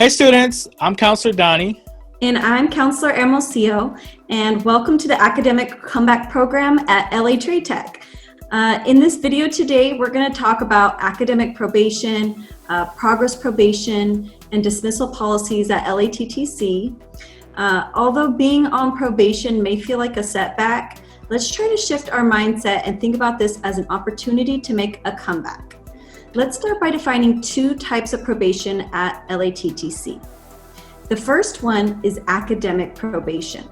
Hey students, I'm Counselor Donnie. And I'm Counselor Hermosillo, and welcome to the Academic Comeback Program at LA Trade Tech. In this video today, we're going to talk about academic probation, progress probation, and dismissal policies at LATTC. Although being on probation may feel like a setback, let's try to shift our mindset and think about this as an opportunity to make a comeback. Let's start by defining two types of probation at LATTC. The first one is academic probation.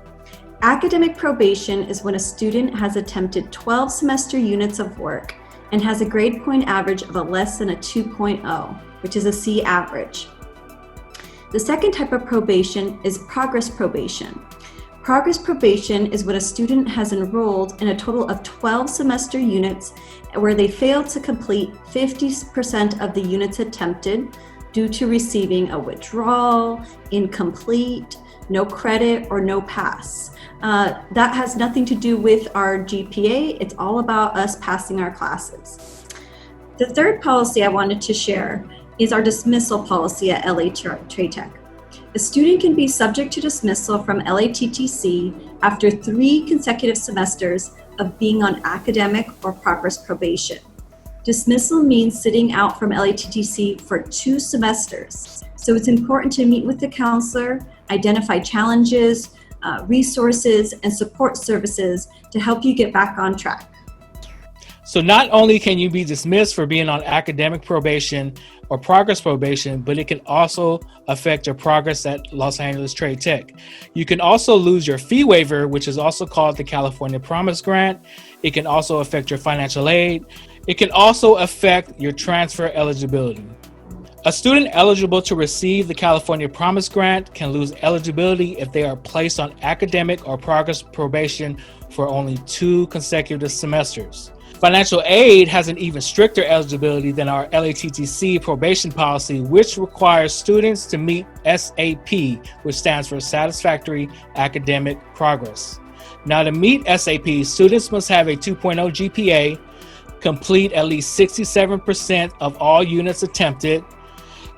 Academic probation is when a student has attempted 12 semester units of work and has a grade point average of less than a 2.0, which is a C average. The second type of probation is progress probation. Progress probation is when a student has enrolled in a total of 12 semester units where they failed to complete 50% of the units attempted due to receiving a withdrawal, incomplete, no credit, or no pass. That has nothing to do with our GPA. It's all about us passing our classes. The third policy I wanted to share is our dismissal policy at LA Trade Tech. A student can be subject to dismissal from LATTC after 3 consecutive semesters of being on academic or progress probation. Dismissal means sitting out from LATTC for 2 semesters. So it's important to meet with the counselor, identify challenges, resources, and support services to help you get back on track. So not only can you be dismissed for being on academic probation or progress probation, but it can also affect your progress at Los Angeles Trade Tech. You can also lose your fee waiver, which is also called the California Promise Grant. It can also affect your financial aid. It can also affect your transfer eligibility. A student eligible to receive the California Promise Grant can lose eligibility if they are placed on academic or progress probation for only 2 consecutive semesters. Financial aid has an even stricter eligibility than our LATTC probation policy, which requires students to meet SAP, which stands for Satisfactory Academic Progress. Now, to meet SAP, students must have a 2.0 GPA, complete at least 67% of all units attempted,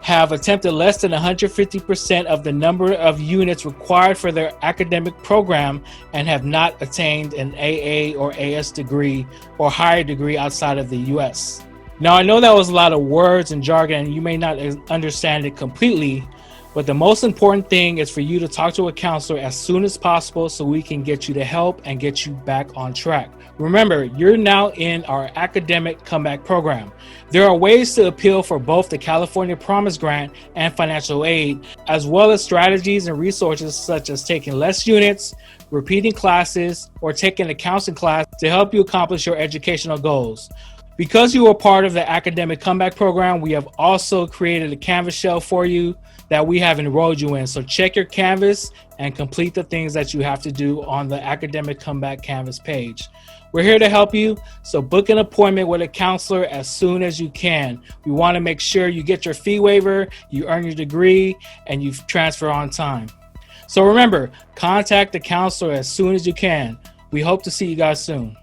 have attempted less than 150% of the number of units required for their academic program, and have not attained an AA or AS degree or higher degree outside of the US. Now, I know that was a lot of words and jargon, and you may not understand it completely, but the most important thing is for you to talk to a counselor as soon as possible so we can get you the help and get you back on track. Remember, you're now in our academic comeback program. There are ways to appeal for both the California Promise Grant and financial aid, as well as strategies and resources such as taking less units, repeating classes, or taking a counseling class to help you accomplish your educational goals. Because you are part of the academic comeback program, we have also created a Canvas shell for you that we have enrolled you in. So check your Canvas and complete the things that you have to do on the academic comeback Canvas page. We're here to help you, so book an appointment with a counselor as soon as you can. We want to make sure you get your fee waiver, you earn your degree, and you transfer on time. So remember, contact the counselor as soon as you can. We hope to see you guys soon.